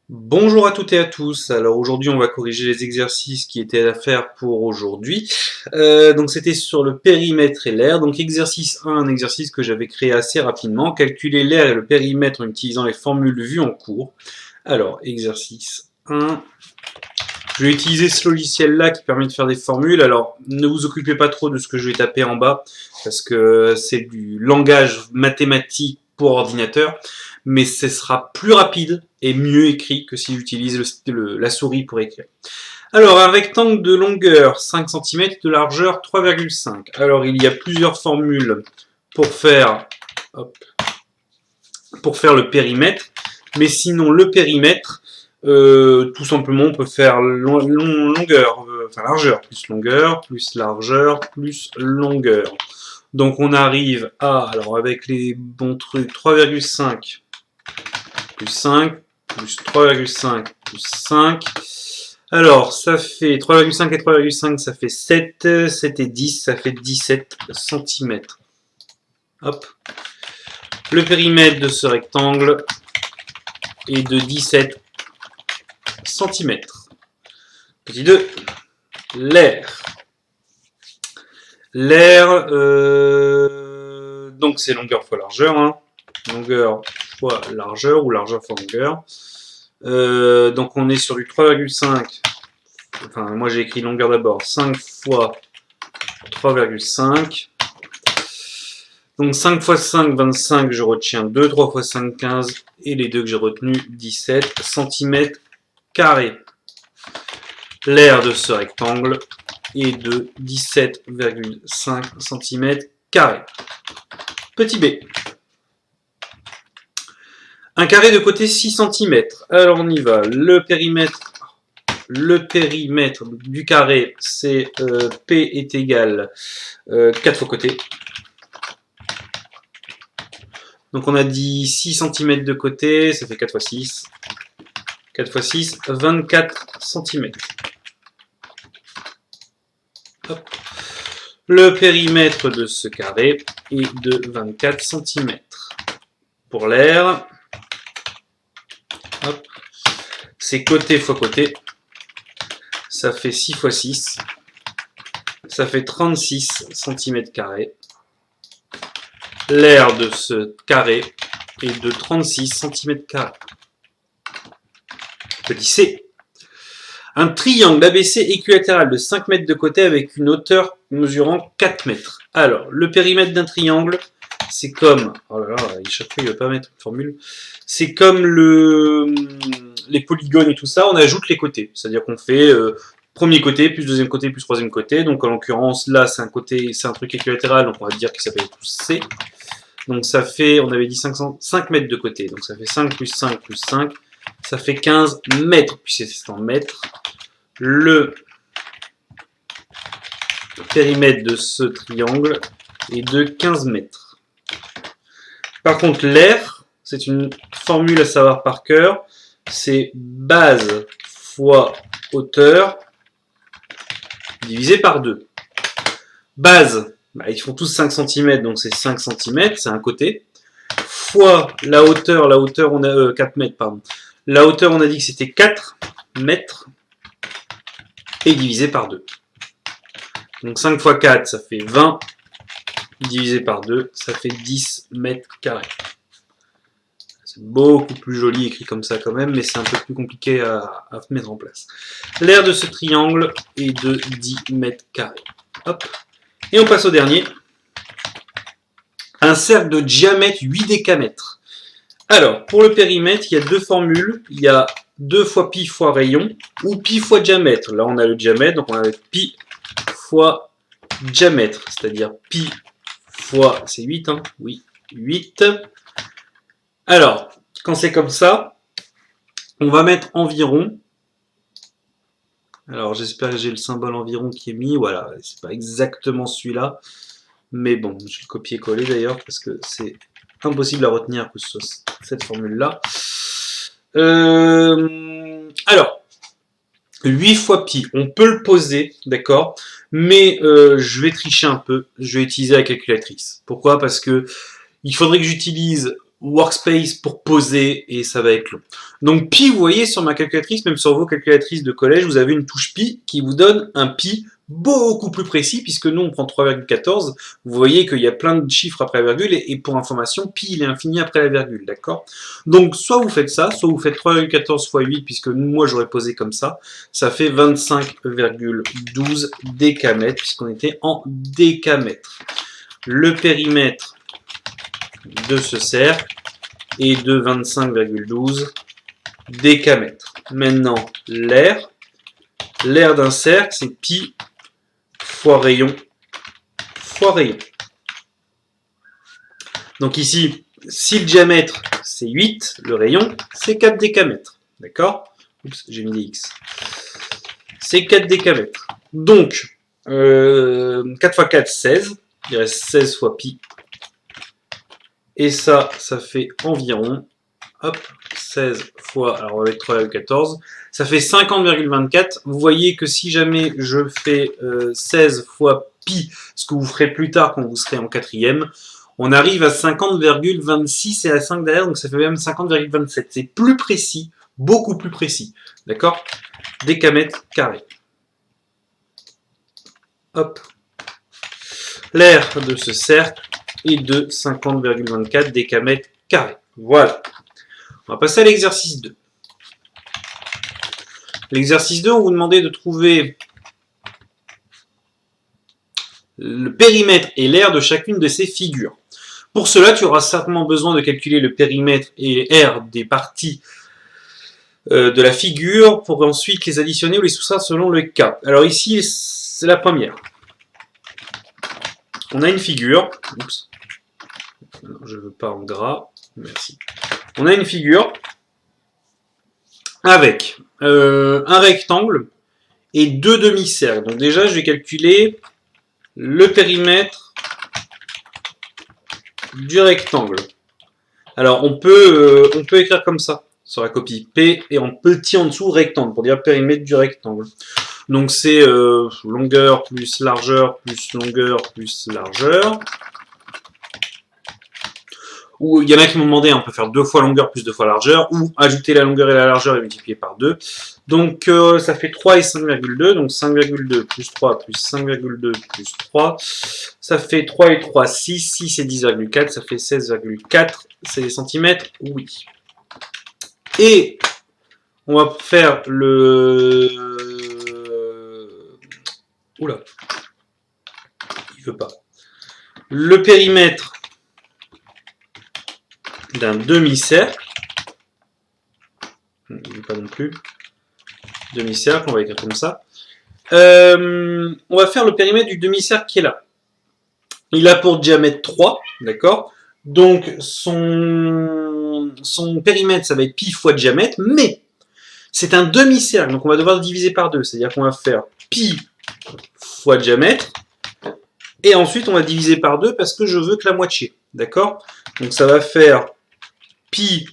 Bonjour à toutes et à tous. Alors aujourd'hui, on va corriger les exercices qui étaient à faire pour aujourd'hui. Donc c'était sur le périmètre et l'air. Donc exercice 1, un exercice que j'avais créé assez rapidement. Calculer l'air et le périmètre en utilisant les formules vues en cours. Alors exercice 1. Je vais utiliser ce logiciel-là qui permet de faire des formules. Alors ne vous occupez pas trop de ce que je vais taper en bas parce que c'est du langage mathématique pour ordinateur, mais ce sera plus rapide et mieux écrit que si j'utilise la souris pour écrire. Alors, un rectangle de longueur 5 cm, de largeur 3,5. Alors, il y a plusieurs formules pour faire, hop, pour faire le périmètre, mais sinon, le périmètre, tout simplement, on peut faire longueur, enfin largeur plus largeur, plus longueur. Donc on arrive à, alors avec les bons trucs, 3,5 plus 5, plus 3,5 plus 5. Alors ça fait 3,5 et 3,5, ça fait 7, 7 et 10, ça fait 17 cm. Hop. Le périmètre de ce rectangle est de 17 cm. Petit 2, l'air. L'air, donc c'est longueur fois largeur, hein. Longueur fois largeur ou largeur fois longueur. Donc on est sur du 3,5. Enfin, moi j'ai écrit longueur d'abord. 5 fois 3,5. Donc 5 fois 5, 25, je retiens 2. 3 fois 5, 15. Et les deux que j'ai retenus, 17 cm carrés. L'air de ce rectangle est de 17,5 cm carrés. Petit b. Un carré de côté 6 cm. Alors on y va. Le périmètre du carré, c'est P est égal 4 fois côté. Donc on a dit 6 cm de côté, ça fait 4 fois 6. 4 fois 6, 24 cm. Hop. Le périmètre de ce carré est de 24 cm. Pour l'air, c'est côté fois côté. Ça fait 6 fois 6. Ça fait 36 cm carrés. L'air de ce carré est de 36 cm carrés. Petit c. Un triangle ABC équilatéral de 5 mètres de côté avec une hauteur mesurant 4 mètres. Alors, le périmètre d'un triangle, c'est comme... Oh là là, chaque fois il ne veut pas mettre une formule. C'est comme les polygones et tout ça, on ajoute les côtés. C'est-à-dire qu'on fait premier côté, plus deuxième côté, plus troisième côté. Donc en l'occurrence, là, c'est un truc équilatéral, donc on va dire qu'il s'appelle tout C. Donc ça fait, on avait dit 5 mètres de côté. Donc ça fait 5 plus 5 plus 5. Ça fait 15 mètres, puis c'est en mètres. Le périmètre de ce triangle est de 15 mètres. Par contre, l'air, c'est une formule à savoir par cœur. C'est base fois hauteur divisé par 2. Base, ils font tous 5 cm, donc c'est 5 cm, c'est un côté. Fois la hauteur on a 4 mètres, pardon. La hauteur, on a dit que c'était 4 mètres et divisé par 2. Donc 5 fois 4, ça fait 20, divisé par 2, ça fait 10 mètres carrés. C'est beaucoup plus joli écrit comme ça quand même, mais c'est un peu plus compliqué à mettre en place. L'aire de ce triangle est de 10 mètres carrés. Hop. Et on passe au dernier. Un cercle de diamètre 8 décamètres. Alors, pour le périmètre, il y a deux formules. Il y a 2 fois pi fois rayon ou pi fois diamètre. Là, on a le diamètre, donc on a pi fois diamètre, c'est-à-dire pi fois, c'est 8, hein, oui, 8. Alors, quand c'est comme ça, on va mettre environ. Alors, j'espère que j'ai le symbole environ qui est mis. Voilà, c'est pas exactement celui-là. Mais bon, je vais le copier-coller d'ailleurs, parce que c'est impossible à retenir que ce soit cette formule-là. Alors, 8 fois pi, on peut le poser, d'accord, mais je vais tricher un peu, je vais utiliser la calculatrice. Pourquoi? Parce que il faudrait que j'utilise workspace pour poser et ça va être long. Donc pi, vous voyez sur ma calculatrice, même sur vos calculatrices de collège, vous avez une touche pi qui vous donne un pi beaucoup plus précis, puisque nous on prend 3,14. Vous voyez qu'il y a plein de chiffres après la virgule, et pour information, pi il est infini après la virgule, d'accord? Donc soit vous faites ça, soit vous faites 3,14 fois 8, puisque moi j'aurais posé comme ça fait 25,12 décamètres, puisqu'on était en décamètres. Le périmètre de ce cercle est de 25,12 décamètres. Maintenant, l'aire d'un cercle, c'est pi fois rayon fois rayon. Donc ici, si le diamètre c'est 8, le rayon c'est 4 décamètres. D'accord? Oups, j'ai mis des x. C'est 4 décamètres. Donc, 4 fois 4, 16. Il reste 16 fois pi. Et ça fait environ, hop, 16 fois, alors on va mettre 3,14, ça fait 50,24. Vous voyez que si jamais je fais 16 fois pi, ce que vous ferez plus tard quand vous serez en quatrième, on arrive à 50,26 et à 5 derrière, donc ça fait même 50,27. C'est plus précis, beaucoup plus précis. D'accord? Décamètre carré. Hop. L'aire de ce cercle est de 50,24 décamètres carrés. Voilà. On va passer à l'exercice 2. L'exercice 2, on vous demandait de trouver le périmètre et l'aire de chacune de ces figures. Pour cela, tu auras certainement besoin de calculer le périmètre et l'aire des parties de la figure pour ensuite les additionner ou les soustraire selon le cas. Alors ici, c'est la première. On a une figure. Oups. Non, je ne veux pas en gras. Merci. On a une figure avec un rectangle et deux demi-cercles. Donc déjà, je vais calculer le périmètre du rectangle. Alors, on peut écrire comme ça sur la copie. P et en petit en dessous, rectangle, pour dire périmètre du rectangle. Donc c'est longueur plus longueur plus largeur. Ou il y en a qui m'ont demandé, on peut faire 2 fois longueur plus 2 fois largeur, ou ajouter la longueur et la largeur et multiplier par 2. Donc ça fait 3 et 5,2, donc 5,2 plus 3 plus 5,2 plus 3, ça fait 3 et 3, 6, 6 et 10,4, ça fait 16,4, c'est des centimètres, oui. Et on va faire le... Oula, il veut pas. Le périmètre d'un demi-cercle, il ne veut pas non plus, demi-cercle, on va écrire comme ça. On va faire le périmètre du demi-cercle qui est là. Il a pour diamètre 3, d'accord? Donc son périmètre, ça va être pi fois diamètre, mais c'est un demi-cercle, donc on va devoir le diviser par 2, c'est-à-dire qu'on va faire pi fois diamètre, et ensuite on va diviser par 2 parce que je veux que la moitié, d'accord? Donc ça va faire pi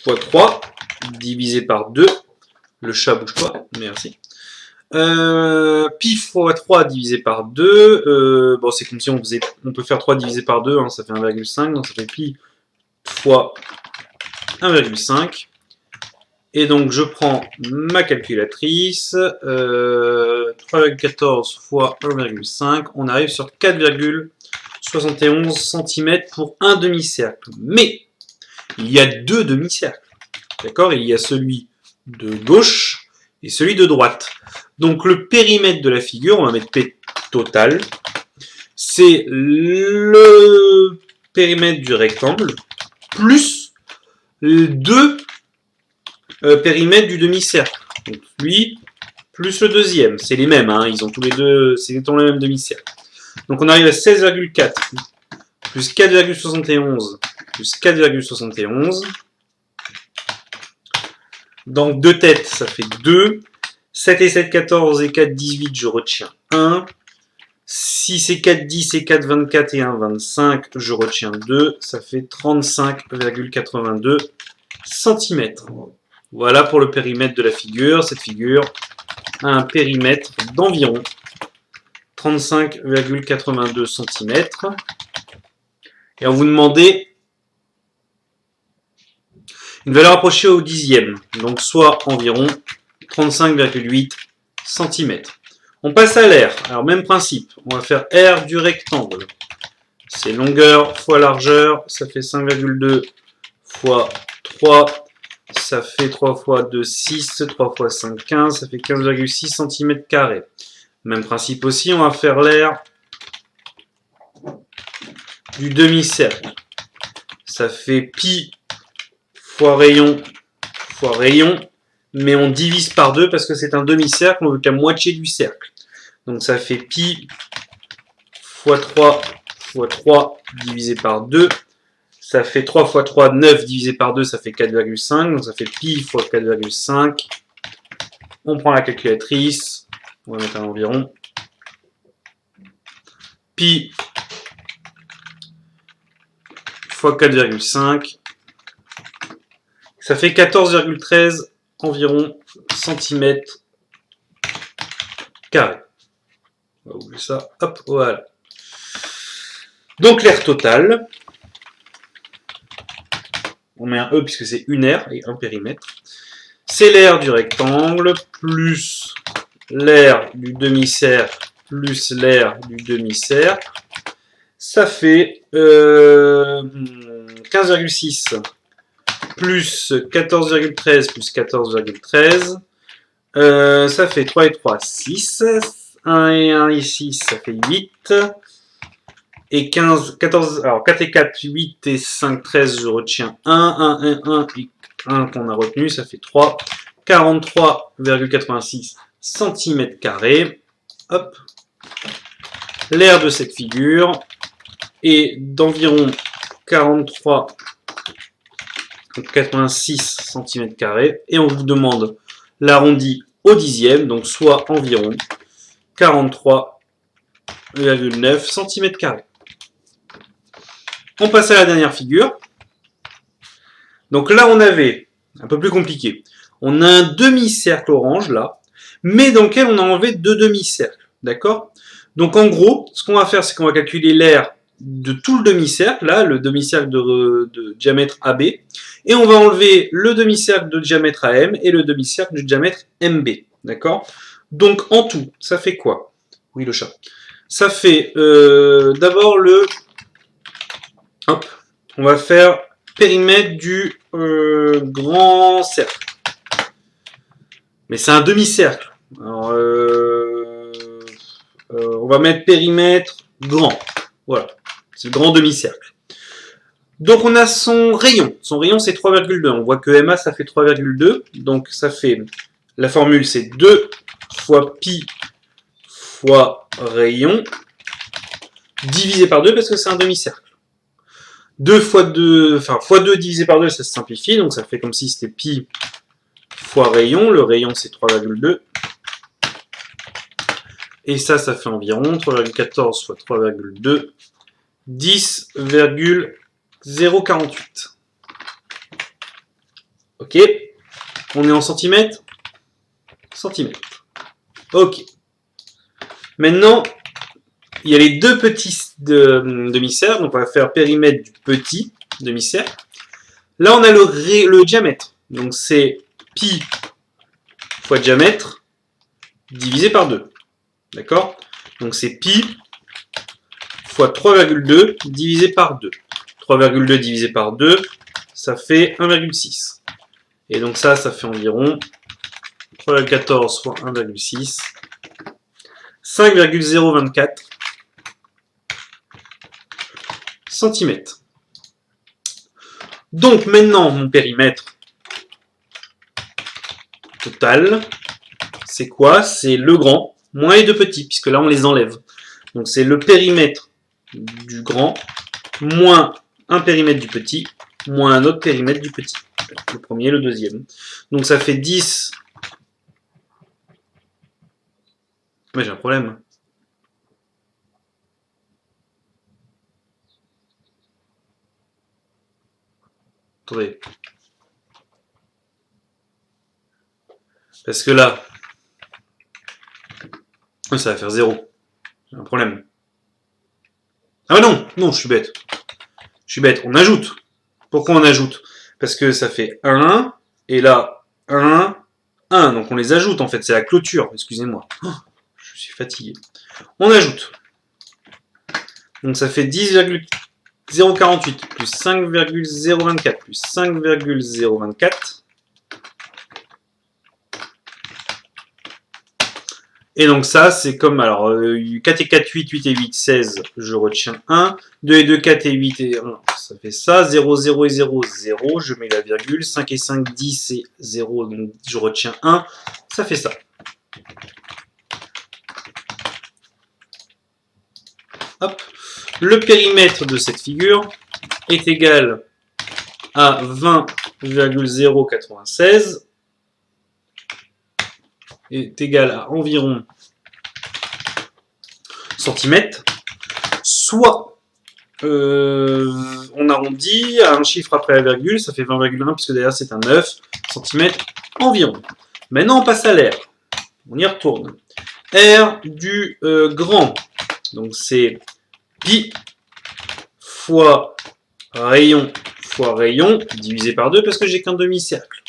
fois 3 divisé par 2. Le chat bouge pas, merci. Pi fois 3 divisé par 2. Bon, c'est comme si on peut faire 3 divisé par 2, hein, ça fait 1,5. Donc ça fait pi fois 1,5. Et donc je prends ma calculatrice. 3,14 fois 1,5. On arrive sur 4,71 cm pour un demi-cercle. Mais il y a deux demi-cercles. D'accord? Il y a celui de gauche et celui de droite. Donc le périmètre de la figure, on va mettre P total, c'est le périmètre du rectangle plus les deux périmètres du demi-cercle. Donc lui plus le deuxième. C'est les mêmes, hein, ils ont tous les deux, c'est dans le même demi-cercle. Donc on arrive à 16,4 plus 4,71 plus 4,71. Donc 2 têtes, ça fait 2. 7 et 7, 14 et 4, 18, je retiens 1. 6 et 4, 10 et 4, 24 et 1, 25, je retiens 2. Ça fait 35,82 cm. Voilà pour le périmètre de la figure. Cette figure a un périmètre d'environ 35,82 cm. Et on vous demandait une valeur approchée au dixième, donc soit environ 35,8 cm. On passe à l'air. Alors même principe, on va faire R du rectangle. C'est longueur fois largeur, ça fait 5,2 fois 3, ça fait 3 fois 2, 6, 3 fois 5, 15, ça fait 15,6 cm². Même principe aussi, on va faire l'air du demi-cercle. Ça fait pi fois rayon, mais on divise par 2 parce que c'est un demi-cercle, on veut la moitié du cercle. Donc ça fait pi fois 3 fois 3 divisé par 2. Ça fait 3 fois 3, 9 divisé par 2, ça fait 4,5. Donc ça fait pi fois 4,5. On prend la calculatrice. On va mettre un environ. Pi fois 4,5. Ça fait 14,13 environ centimètres carrés. On va ouvrir ça. Hop, voilà. Donc l'air total. On met un E puisque c'est une aire et un périmètre. C'est l'air du rectangle plus l'air du demi-cercle plus l'air du demi-cercle. Ça fait 15,6 plus 14,13 plus 14,13. Ça fait 3 et 3, 6. 1 et 1 ici, ça fait 8. Et 15, 14, alors 4 et 4, 8 et 5, 13, je retiens 1 et 1 qu'on a retenu, ça fait 3. 43,86 cm². Hop. L'air de cette figure est d'environ 43,86 cm². Et on vous demande l'arrondi au dixième, donc soit environ 43,9 cm². On passe à la dernière figure. Donc là, on avait, un peu plus compliqué, on a un demi-cercle orange là, mais dans lequel on a enlevé deux demi-cercles, d'accord? Donc en gros, ce qu'on va faire, c'est qu'on va calculer l'air de tout le demi-cercle, là, le demi-cercle de diamètre AB, et on va enlever le demi-cercle de diamètre AM et le demi-cercle de diamètre MB, d'accord? Donc en tout, ça fait quoi? Oui, le chat. Ça fait d'abord le... Hop, on va faire périmètre du grand cercle. Mais c'est un demi-cercle. Alors, on va mettre périmètre grand. Voilà, c'est le grand demi-cercle. Donc on a son rayon. Son rayon c'est 3,2. On voit que MA ça fait 3,2. Donc ça fait, la formule c'est 2 fois pi fois rayon divisé par 2 parce que c'est un demi-cercle. 2 fois 2, enfin fois 2 divisé par 2, ça se simplifie, donc ça fait comme si c'était pi fois rayon. Le rayon c'est 3,2. Et ça fait environ 3,14 fois 3,2, 10,048. Ok. On est en centimètres? Centimètres. Ok. Maintenant, il y a les deux petits demi-cercles, donc on va faire périmètre du petit demi-cercle. Là, on a le diamètre, donc c'est pi fois diamètre divisé par 2. D'accord? Donc c'est pi fois 3,2 divisé par 2. 3,2 divisé par 2, ça fait 1,6. Et donc ça fait environ 3,14 fois 1,6, 5,024 cm. Donc maintenant, mon périmètre total, c'est quoi? C'est le grand moins les deux petits, puisque là on les enlève. Donc c'est le périmètre du grand moins un périmètre du petit moins un autre périmètre du petit. Le premier et le deuxième. Donc ça fait 10. Mais j'ai un problème. Attendez. Parce que là, ça va faire 0. J'ai un problème. Ah non, non, je suis bête. On ajoute. Pourquoi on ajoute? parce que ça fait 1, et là, 1, 1. Donc on les ajoute en fait, c'est la clôture, excusez-moi. Oh, je suis fatigué. On ajoute. Donc ça fait 10,048 plus 5,024 plus 5,024. Et donc ça, c'est comme, alors, 4 et 4, 8, 8 et 8, 16, je retiens 1. 2 et 2, 4 et 8 et 1, ça fait ça. 0, 0 et 0, 0, je mets la virgule. 5 et 5, 10 et 0, donc je retiens 1, ça fait ça. Hop. Le périmètre de cette figure est égal à 20,096, est égal à environ centimètres, soit on arrondit à un chiffre après la virgule, ça fait 20,1 puisque derrière c'est un 9 cm environ. Maintenant on passe à l'air, on y retourne. R du grand, donc c'est pi fois rayon divisé par 2 parce que j'ai qu'un demi-cercle.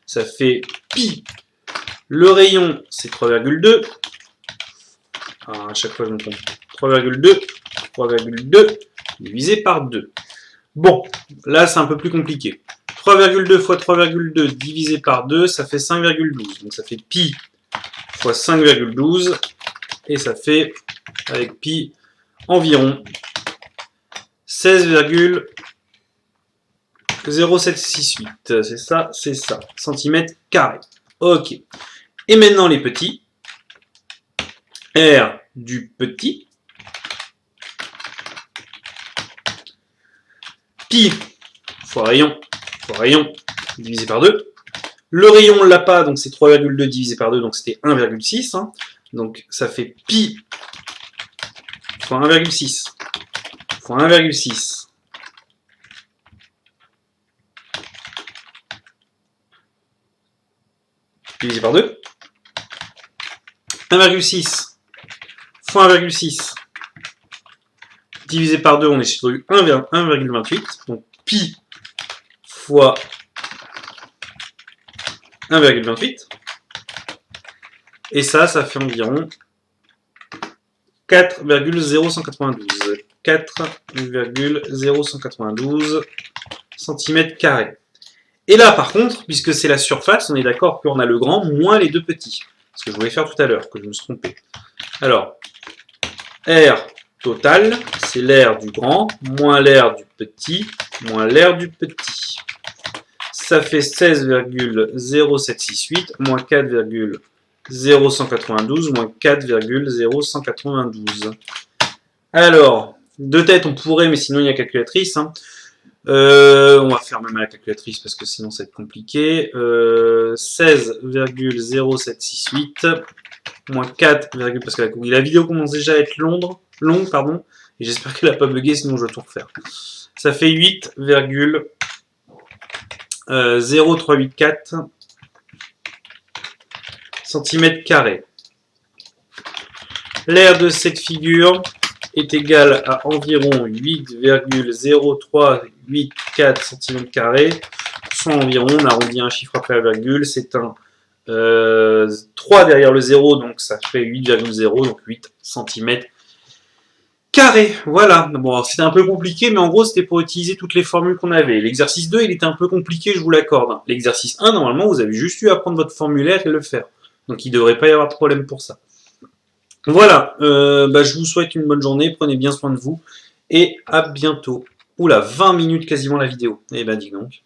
Ça fait pi. Le rayon, c'est 3,2. À chaque fois, je me trompe. 3,2 divisé par 2. Bon, là, c'est un peu plus compliqué. 3,2 fois 3,2 divisé par 2, ça fait 5,12. Donc, ça fait pi fois 5,12. Et ça fait, avec pi, environ 16,0768. C'est ça, centimètres carrés. Ok. Et maintenant les petits. R du petit. Pi fois rayon, divisé par 2. Le rayon, on ne l'a pas, donc c'est 3,2 divisé par 2, donc c'était 1,6. Hein. Donc ça fait pi fois 1,6 fois 1,6. Divisé par 2. 1,6 fois 1,6 divisé par 2, on est sur 1,28. Donc pi fois 1,28. Et ça fait environ 4,0192. 4,0192 cm carrés. Et là, par contre, puisque c'est la surface, on est d'accord qu'on a le grand moins les deux petits. Ce que je voulais faire tout à l'heure, que je me suis trompé. Alors, R total, c'est l'air du grand, moins l'air du petit, moins l'air du petit. Ça fait 16,0768, moins 4,0192, moins 4,0192. Alors, de tête, on pourrait, mais sinon il y a calculatrice. Hein. On va faire même à la calculatrice parce que sinon ça va être compliqué. 16,0768 moins 4, parce que la vidéo commence déjà à être longue, pardon, et j'espère qu'elle n'a pas bugué, sinon je vais tout refaire. Ça fait 8,0384 cm². L'aire de cette figure est égal à environ 8,0384 cm², soit environ, on arrondit un chiffre après la virgule, c'est un 3 derrière le 0, donc ça fait 8,0, donc 8 cm². Voilà, bon, c'était un peu compliqué, mais en gros, c'était pour utiliser toutes les formules qu'on avait. L'exercice 2, il était un peu compliqué, je vous l'accorde. L'exercice 1, normalement, vous avez juste eu à prendre votre formulaire et le faire. Donc, il ne devrait pas y avoir de problème pour ça. Voilà, je vous souhaite une bonne journée, prenez bien soin de vous, et à bientôt. Oula, 20 minutes quasiment la vidéo. Eh ben, dis donc.